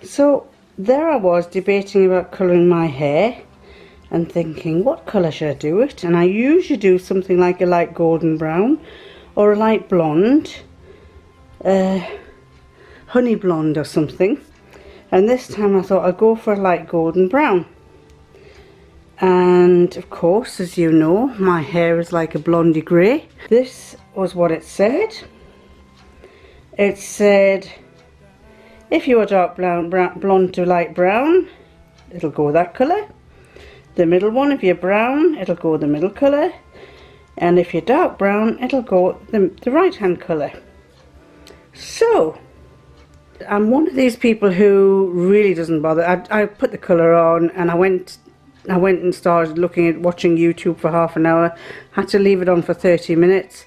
So there I was debating about colouring my hair and thinking, what colour should I do it? And I usually do something like a light golden brown or a light blonde, honey blonde or something. And this time I thought I'd go for a light golden brown. And of course, as you know, my hair is like a blondie grey. This was what it said. It said, if you are dark blonde to light brown, it'll go that colour. The middle one, if you're brown, it'll go the middle colour. And if you're dark brown, it'll go the right hand colour. So, I'm one of these people who really doesn't bother. I put the colour on and I went and started watching YouTube for half an hour. Had to leave it on for 30 minutes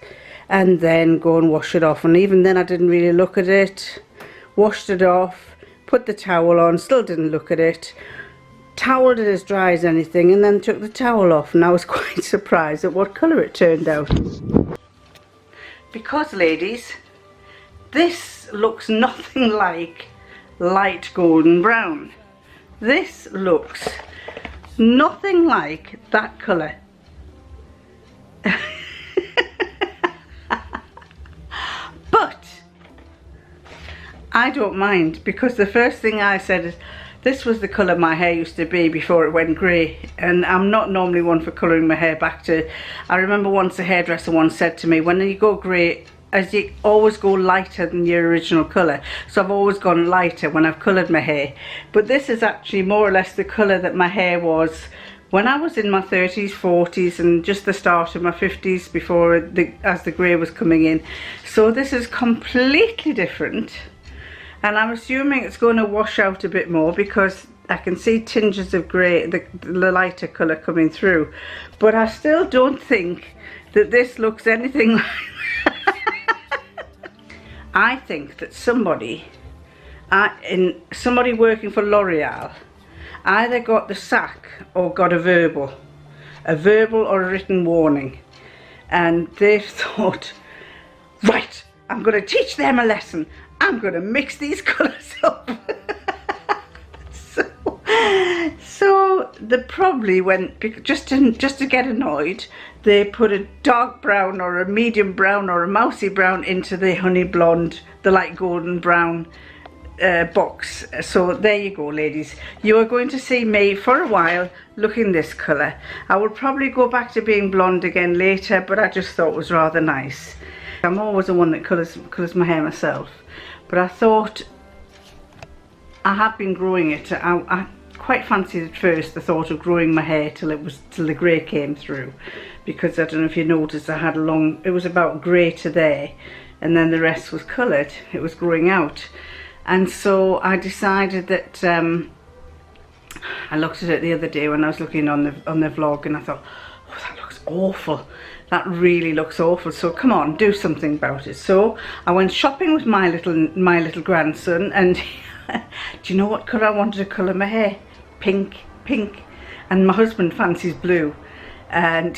and then go and wash it off. And even then I didn't really look at it. Washed it off, put the towel on, still didn't look at it. Toweled it as dry as anything and then took the towel off, and I was quite surprised at what colour it turned out. Because ladies, this looks nothing like light golden brown. This looks nothing like that colour. But I don't mind, because the first thing I said is, this was the colour my hair used to be before it went grey, and I'm not normally one for colouring my hair back to... I remember once a hairdresser once said to me, when you go grey, as you always go lighter than your original colour. So I've always gone lighter when I've coloured my hair. But this is actually more or less the colour that my hair was when I was in my 30s, 40s and just the start of my 50s before as the grey was coming in. So this is completely different. And I'm assuming it's going to wash out a bit more because I can see tinges of grey, the lighter colour coming through. But I still don't think that this looks anything like that. I think that somebody working for L'Oreal either got the sack or got a verbal or a written warning. And they've thought, right, I'm going to teach them a lesson. I'm going to mix these colours up. so they probably went, just to get annoyed, they put a dark brown or a medium brown or a mousy brown into the honey blonde, the light golden brown box. So there you go, ladies. You are going to see me for a while looking this colour. I will probably go back to being blonde again later, but I just thought it was rather nice. I'm always the one that colours my hair myself. But I thought, I have been growing it. I quite fancied at first the thought of growing my hair till the grey came through, because I don't know if you noticed, I had it was about grey to there, and then the rest was coloured. It was growing out, and so I decided that I looked at it the other day when I was looking on the vlog, and I thought, oh, that looks awful. That really looks awful. So come on, do something about it. So I went shopping with my little grandson, and do you know what colour I wanted to colour my hair? Pink. And my husband fancies blue, and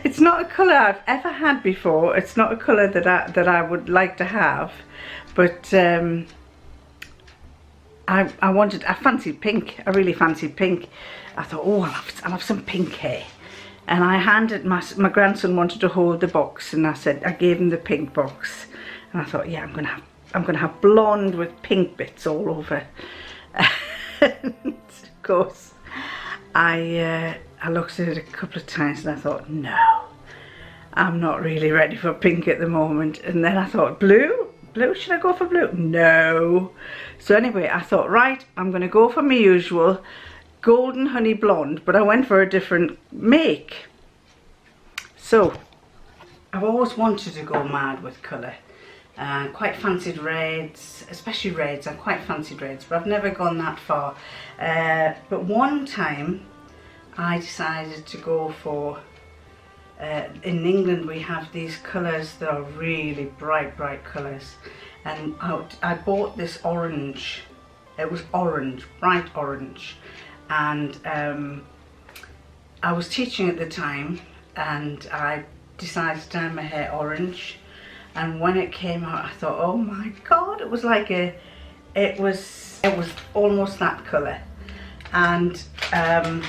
it's not a colour I've ever had before. It's not a colour that I would like to have, but I fancied pink. I really fancied pink. I thought, oh, I'll have some pink hair. And I handed my grandson wanted to hold the box, and I gave him the pink box, and I thought, yeah, I'm gonna have blonde with pink bits all over. And of course, I looked at it a couple of times and I thought, no, I'm not really ready for pink at the moment. And then I thought, blue, should I go for blue? No. So anyway, I thought, right, I'm gonna go for my usual golden honey blonde, but I went for a different make. So I've always wanted to go mad with colour. Quite fancied reds, especially reds. I quite fancied reds, but I've never gone that far. But one time I decided to go for, in England we have these colours that are really bright colours, and I bought this orange. It was orange, bright orange, and I was teaching at the time, and I decided to dye my hair orange. And when it came out, I thought, oh my god, it was like a it was almost that colour, and I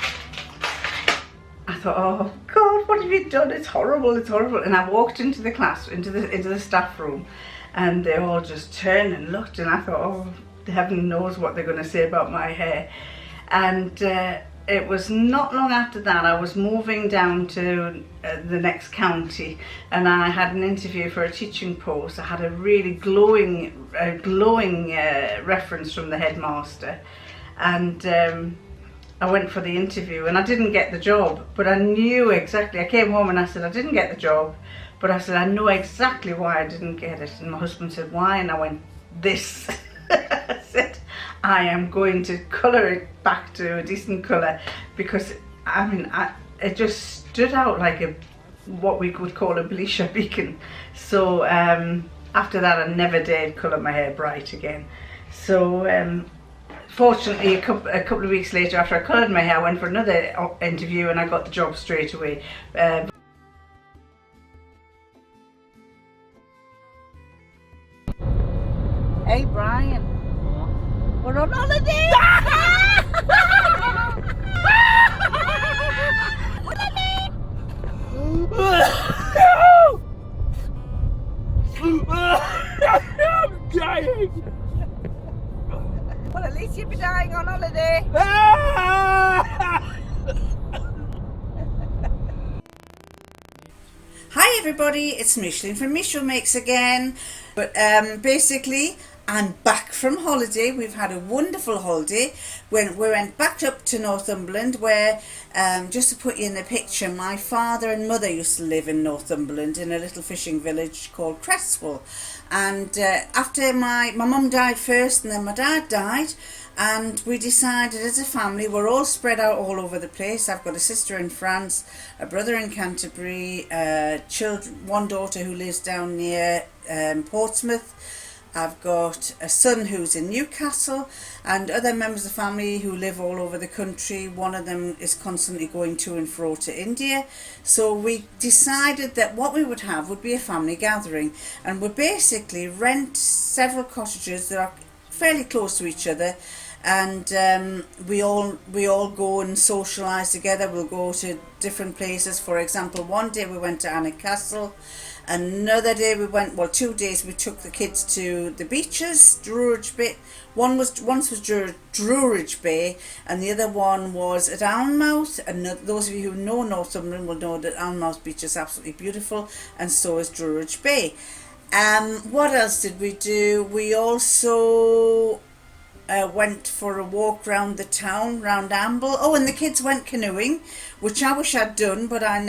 thought, oh God, what have you done? It's horrible, it's horrible. And I walked into the class, into the staff room, and they all just turned and looked, and I thought, oh, heaven knows what they're going to say about my hair. And it was not long after that I was moving down to the next county, and I had an interview for a teaching post. I had a really glowing reference from the headmaster, and I went for the interview, and I didn't get the job, but I knew exactly. I came home and I said, I didn't get the job, but I said, I know exactly why I didn't get it. And my husband said, why? And I went, this. I said, I am going to colour it back to a decent colour, because I mean, it just stood out like what we would call a Belisha beacon. So after that, I never dared colour my hair bright again. So fortunately, a couple of weeks later, after I coloured my hair, I went for another interview, and I got the job straight away. Hey Brian, we're on holiday! I'm dying! Well, at least you'll be dying on holiday. Hi everybody, it's Micheline from michoumakes again. But basically, I'm back from holiday. We've had a wonderful holiday. We went back up to Northumberland, where, just to put you in the picture, my father and mother used to live in Northumberland in a little fishing village called Cresswell. And after my mum died first, and then my dad died, and we decided as a family, we're all spread out all over the place. I've got a sister in France, a brother in Canterbury, one daughter who lives down near Portsmouth. I've got a son who's in Newcastle, and other members of the family who live all over the country. One of them is constantly going to and fro to India. So we decided that what we would have would be a family gathering, and we basically rent several cottages that are fairly close to each other, and we all go and socialise together. We'll go to different places. For example, one day we went to Alnwick Castle. Another day we went, 2 days we took the kids to the beaches, Druridge Bay. Once was Druridge Bay, and the other one was at Alnmouth. And those of you who know Northumberland will know that Alnmouth Beach is absolutely beautiful, and so is Druridge Bay. What else did we do? We also went for a walk round the town, round Amble. Oh, and the kids went canoeing, which I wish I'd done, but I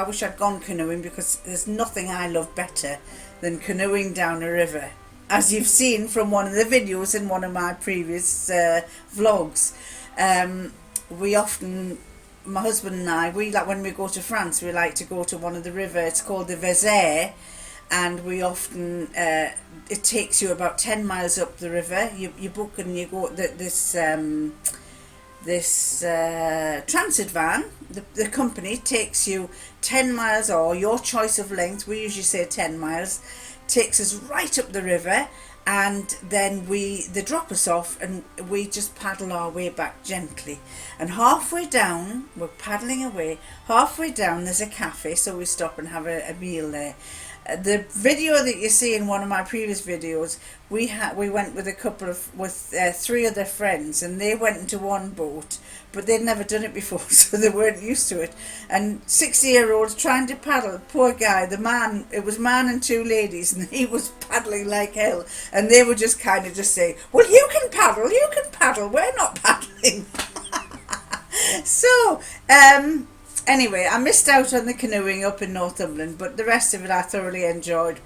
wish I'd gone canoeing, because there's nothing I love better than canoeing down a river, as you've seen from one of the videos in one of my previous vlogs. My husband and I, when we go to France, we like to go to one of the rivers. It's called the Vera, and we often it takes you about 10 miles up the river. You book and you go this transit van. The company takes you 10 miles, or your choice of length. We usually say 10 miles. Takes us right up the river, and then they drop us off, and we just paddle our way back gently. And halfway down, we're paddling away. Halfway down, there's a cafe, so we stop and have a meal there. The video that you see in one of my previous videos, we went with three other friends, and they went into one boat, but they'd never done it before, so they weren't used to it. And 60-year-olds trying to paddle, poor guy, it was man and two ladies, and he was paddling like hell, and they would just kind of just say, well, you can paddle, we're not paddling. So, anyway, I missed out on the canoeing up in Northumberland, but the rest of it I thoroughly enjoyed.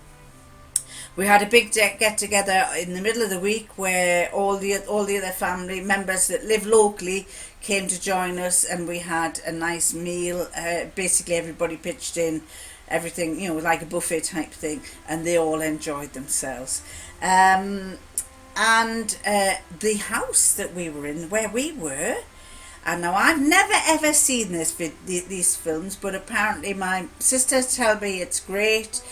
We had a big get-together in the middle of the week, where all the other family members that live locally came to join us, and we had a nice meal. Basically, everybody pitched in, everything, like a buffet type thing, and they all enjoyed themselves. And the house that we were in, where we were, and now I've never ever seen these films, but apparently my sisters tell me it's great.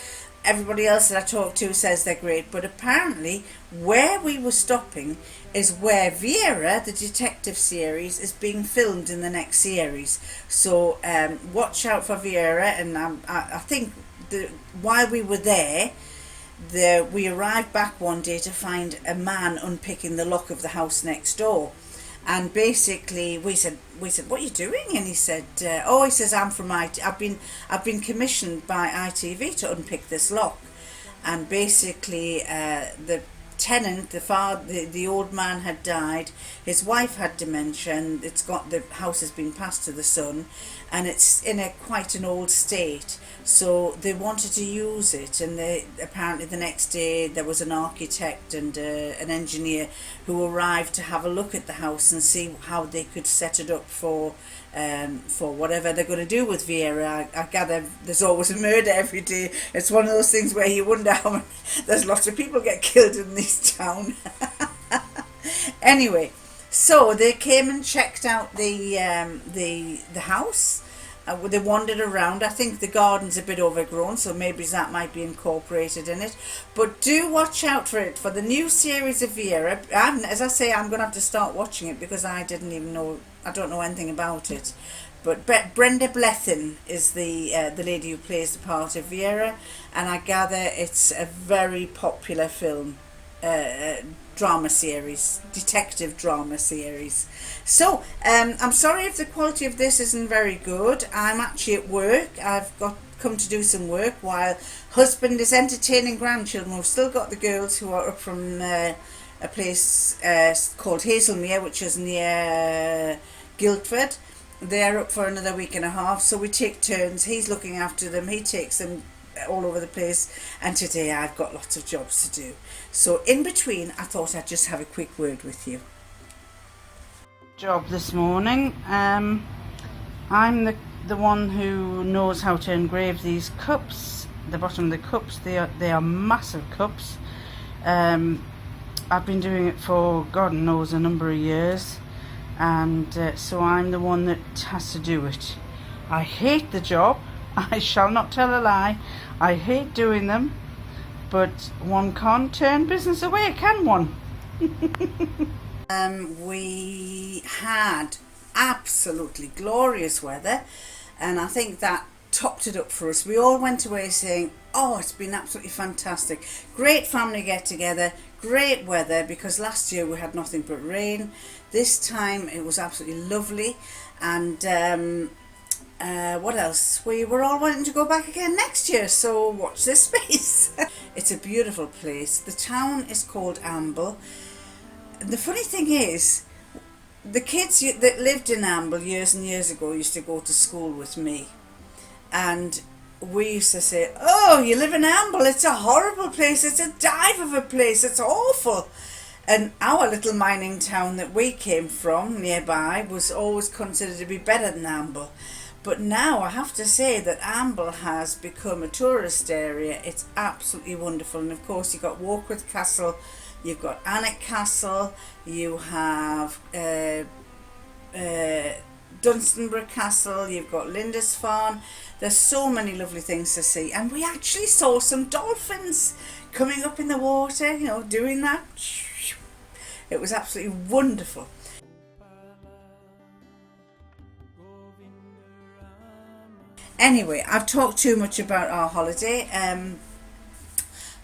everybody else that I talk to says they're great, but apparently where we were stopping is where Vera, the detective series, is being filmed in the next series. So watch out for Vera. And I think while we were there, we arrived back one day to find a man unpicking the lock of the house next door. And basically we said, what are you doing? And he said, he says, I'm from IT. I've been commissioned by ITV to unpick this lock. And basically the tenant, the old man had died. His wife had dementia, and the house has been passed to the son, and it's in quite an old state. So they wanted to use it, and apparently the next day there was an architect and an engineer who arrived to have a look at the house and see how they could set it up for whatever they're going to do with Vera. I gather there's always a murder every day. It's one of those things where you wonder how many, there's lots of people get killed in this town. Anyway, so they came and checked out the house. They wandered around. I think the garden's a bit overgrown, so maybe that might be incorporated in it. But do watch out for it, for the new series of Vera. As I say, I'm going to have to start watching it because I don't know anything about it. But Brenda Blethyn is the lady who plays the part of Vera, and I gather it's a very popular film, drama series, detective drama series. So I'm sorry if the quality of this isn't very good. I'm actually at work. I've come to do some work while husband is entertaining grandchildren. We've still got the girls who are up from a place called Hazelmere, which is near Guildford. They're up for another week and a half, so we take turns. He's looking after them. He takes them all over the place, and today I've got lots of jobs to do. So in between, I thought I'd just have a quick word with you. Job this morning. I'm the one who knows how to engrave these cups. The bottom of the cups, they are massive cups. I've been doing it for God knows a number of years, and so I'm the one that has to do it. I hate the job. I shall not tell a lie. I hate doing them, but one can't turn business away, can one? We had absolutely glorious weather, and I think that topped it up for us. We all went away saying, oh, it's been absolutely fantastic. Great family get together, great weather, because last year we had nothing but rain. This time it was absolutely lovely, and what else? We were all wanting to go back again next year, so watch this space. It's a beautiful place. The town is called Amble. The funny thing is, the kids that lived in Amble years and years ago used to go to school with me, and we used to say, oh, you live in Amble, it's a horrible place, it's a dive of a place, it's awful. And our little mining town that we came from nearby was always considered to be better than Amble. But now I have to say that Amble has become a tourist area. It's absolutely wonderful. And of course you've got Warkworth Castle, you've got Alnwick Castle, you have Dunstanburgh Castle, you've got Lindisfarne. There's so many lovely things to see. And we actually saw some dolphins coming up in the water, you know, doing that. It was absolutely wonderful. Anyway, I've talked too much about our holiday.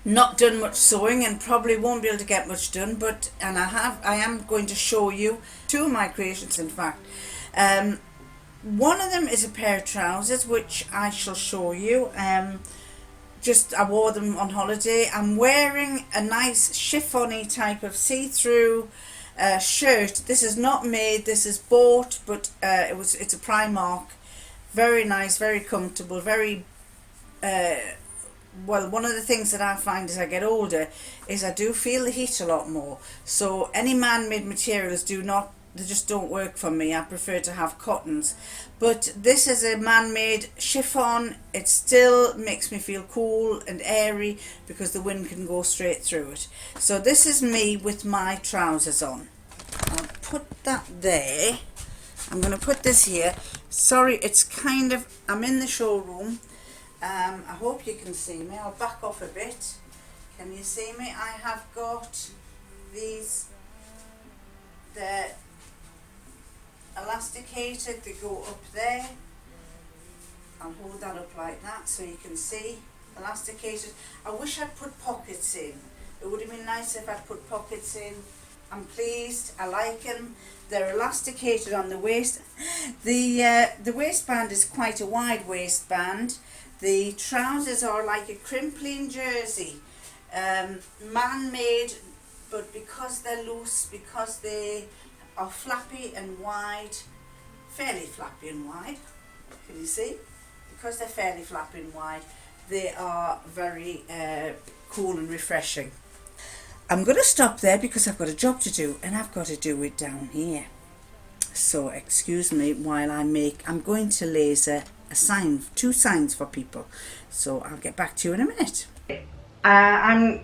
Not done much sewing and probably won't be able to get much done, but I am going to show you two of my creations, in fact. One of them is a pair of trousers, which I shall show you. I wore them on holiday. I'm wearing a nice chiffon-y type of see-through shirt. This is not made, this is bought, but it's a Primark. Very nice, very comfortable, very well. One of the things that I find as I get older is I do feel the heat a lot more. So any man-made materials they just don't work for me. I prefer to have cottons. But this is a man-made chiffon. It still makes me feel cool and airy because the wind can go straight through it. So this is me with my trousers on. I'll put that there. I'm going to put this here. Sorry, it's I'm in the showroom. I hope you can see me. I'll back off a bit. Can you see me? I have got these, they're elasticated, they go up there. I'll hold that up like that so you can see. Elasticated. I wish I'd put pockets in. It would have been nice if I'd put pockets in. I'm pleased, I like them. They're elasticated on the waist. The waistband is quite a wide waistband. The trousers are like a crimpling jersey, man-made, but because they're loose, because they are flappy and wide, fairly flappy and wide, can you see? Because they're fairly flappy and wide, they are very cool and refreshing. I'm going to stop there because I've got a job to do, and I've got to do it down here. So excuse me while I'm going to laser a sign, 2 signs for people. So I'll get back to you in a minute. What I'm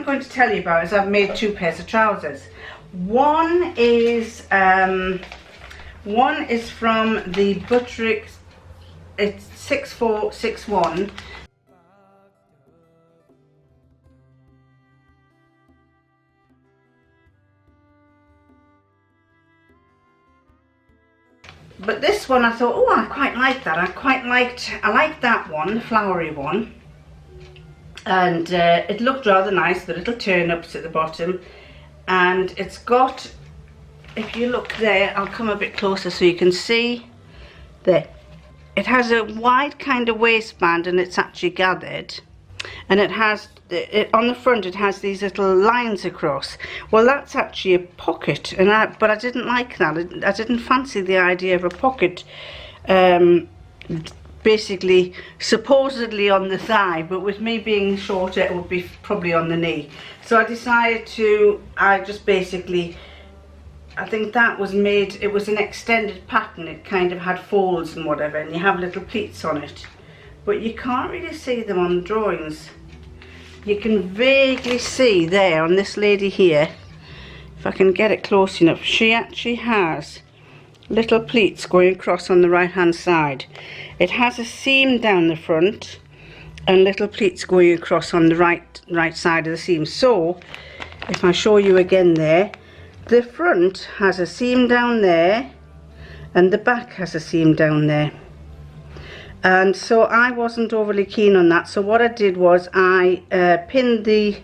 going to tell you about is I've made 2 pairs of trousers. One is from the Butterick. It's 6461. But this one I thought, oh, I quite like that. I liked that one, the flowery one. And it looked rather nice, the little turn-ups at the bottom. And it's got, if you look there, I'll come a bit closer so you can see. There. It has a wide kind of waistband and it's actually gathered. And it has, on the front it has these little lines across. Well, that's actually a pocket, but I didn't like that. I didn't fancy the idea of a pocket, basically supposedly on the thigh, but with me being shorter it would be probably on the knee. So I decided I think that was made, it was an extended pattern. It kind of had folds and whatever, and you have little pleats on it. But you can't really see them on the drawings. You can vaguely see there on this lady here, if I can get it close enough, she actually has little pleats going across on the right hand side. It has a seam down the front and little pleats going across on the right side of the seam. So if I show you again there, the front has a seam down there and the back has a seam down there. And so I wasn't overly keen on that, so what I did was I pinned the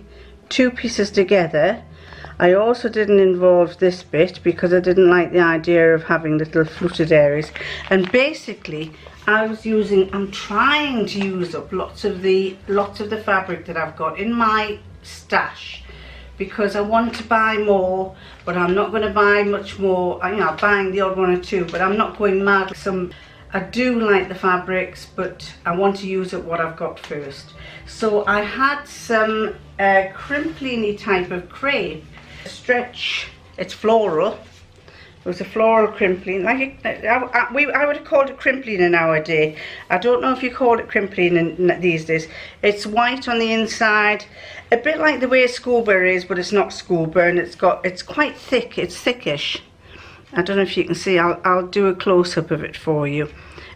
2 pieces together. I also didn't involve this bit because I didn't like the idea of having little fluted areas. And basically I'm trying to use up lots of the fabric that I've got in my stash, because I want to buy more, but I'm not going to buy much more. You know, I'm buying the odd 1 or 2, but I'm not going mad with some. I do like the fabrics, but I want to use up what I've got first. So I had some crimply type of crepe, stretch, it's floral. It was a floral crimpling, like I would have called it crimpling in our day. I don't know if you call it crimpling in these days. It's white on the inside, a bit like the way schoolburr is, but it's not schoolburr, and it's quite thick, it's thickish. I don't know if you can see, I'll do a close-up of it for you.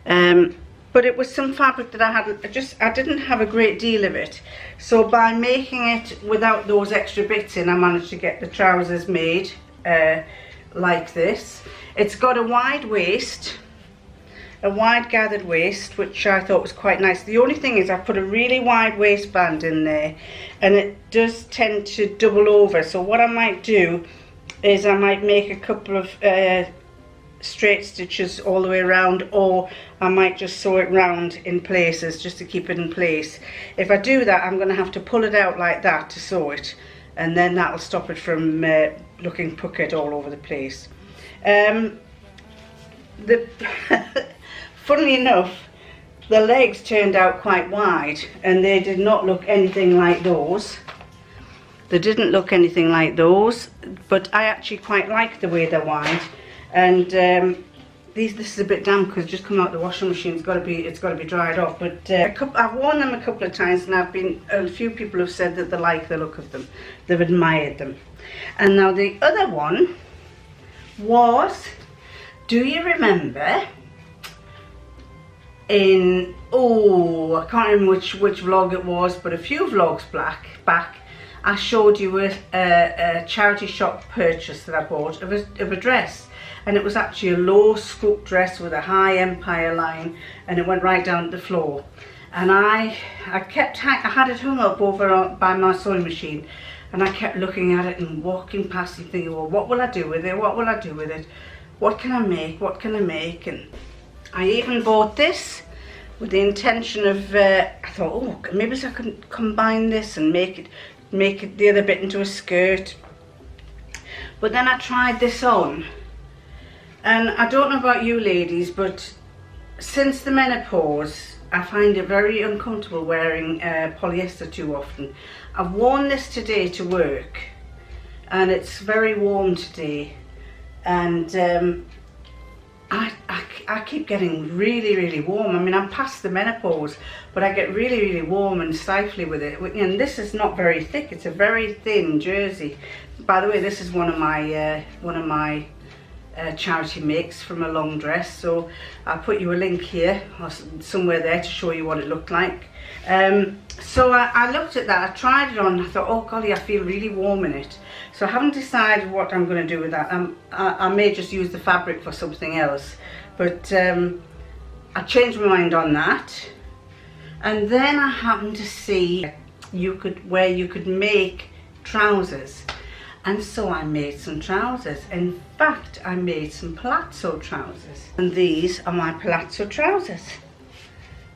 But it was some fabric that I didn't have a great deal of it. So by making it without those extra bits in, I managed to get the trousers made like this. It's got a wide waist, a wide gathered waist, which I thought was quite nice. The only thing is I put a really wide waistband in there and it does tend to double over. So what I might do is I might make a couple of straight stitches all the way around, or I might just sew it round in places just to keep it in place. If I do that, I'm going to have to pull it out like that to sew it, and then that'll stop it from looking puckered all over the place. Funnily enough, the legs turned out quite wide and they did not look anything like those. They didn't look anything like those, but I actually quite like the way they're wide. And this is a bit damp because it's just come out the washing machine. It's got to be dried off. But I've worn them a couple of times, and a few people have said that they like the look of them. They've admired them. And now the other one was, do you remember in, oh, I can't remember which vlog it was, but a few vlogs back, I showed you a charity shop purchase that I bought of a dress, and it was actually a low scoop dress with a high empire line, and it went right down to the floor. And I had it hung up over by my sewing machine, and I kept looking at it and walking past and thinking, well, what will I do with it? What will I do with it? What can I make? What can I make? And I even bought this with the intention of, I thought, oh, maybe I can combine this and make it the other bit into a skirt. But then I tried this on, and I don't know about you ladies, but since the menopause, I find it very uncomfortable wearing polyester too often. I've worn this today to work, and it's very warm today, and I keep getting really warm. I mean, I'm past the menopause, but I get really warm and stifly with it. And this is not very thick. It's a very thin jersey. By the way, this is one of my charity makes from a long dress. So I'll put you a link here or somewhere there to show you what it looked like. So I looked at that. I tried it on. I thought, oh golly, I feel really warm in it. So I haven't decided what I'm going to do with that. I may just use the fabric for something else. But I changed my mind on that. And then I happened to see where you could make trousers. And so I made some trousers. In fact, I made some palazzo trousers. And these are my palazzo trousers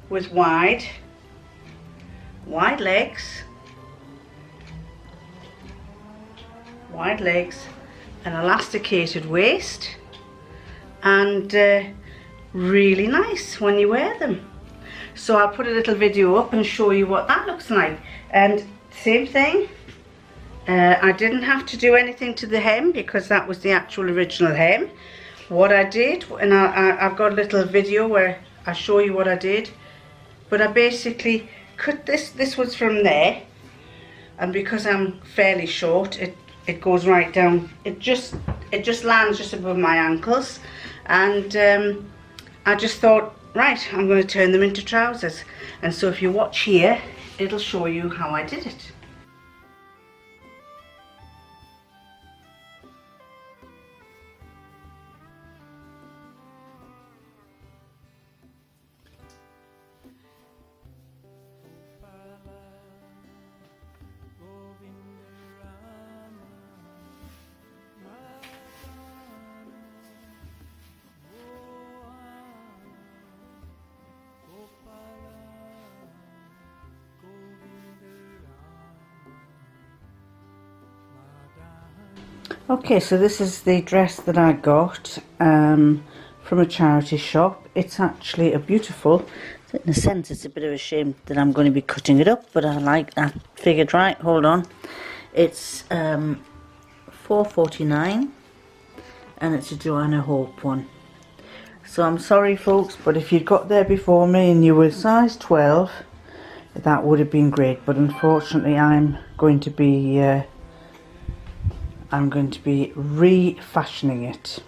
with wide legs, an elasticated waist, and really nice when you wear them. So I'll put a little video up and show you what that looks like. And same thing, I didn't have to do anything to the hem because that was the actual original hem. What I did, and I've got a little video where I show you what I did, but I basically cut this was from there, and because I'm fairly short, it goes right down. It just lands just above my ankles, and I just thought, right, I'm going to turn them into trousers. And so if you watch here, it'll show you how I did it. Okay, so this is the dress that I got from a charity shop. It's actually a beautiful, in a sense it's a bit of a shame that I'm going to be cutting it up, but I like that figured right. Hold on. It's $4.49 and it's a Joanna Hope one. So I'm sorry folks, but if you'd got there before me and you were size 12, that would have been great, but unfortunately I'm going to be refashioning it.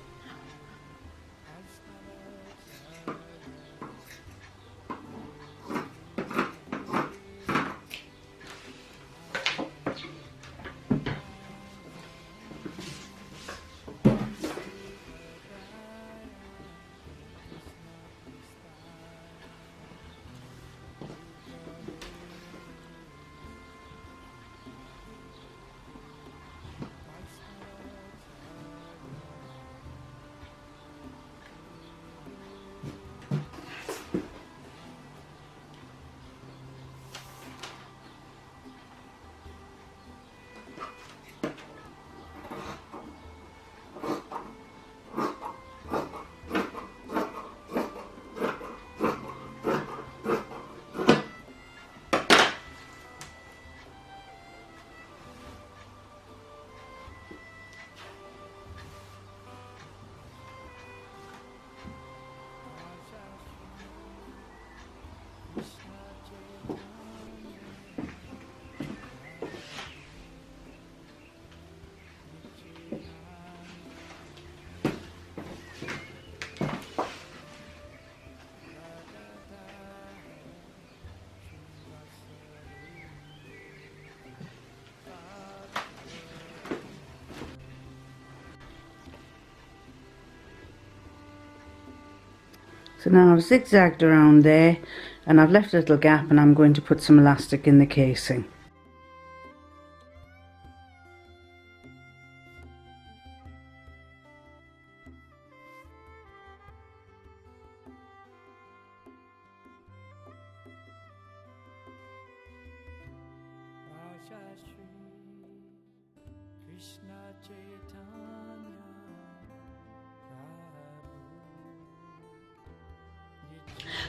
So now I've zigzagged around there and I've left a little gap, and I'm going to put some elastic in the casing.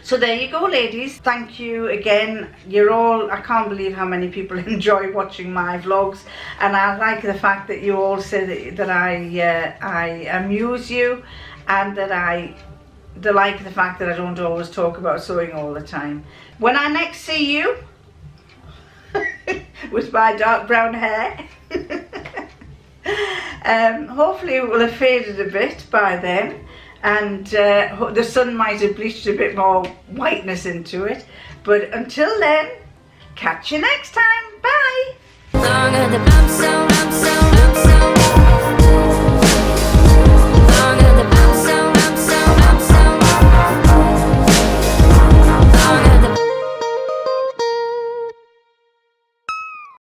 So there you go, ladies. Thank you again. You're all, I can't believe how many people enjoy watching my vlogs, and I like the fact that you all say that I amuse you, and that I like the fact that I don't always talk about sewing all the time. When I next see you with my dark brown hair, hopefully it will have faded a bit by then, and the sun might have bleached a bit more whiteness into it. But until then, catch you next time. Bye.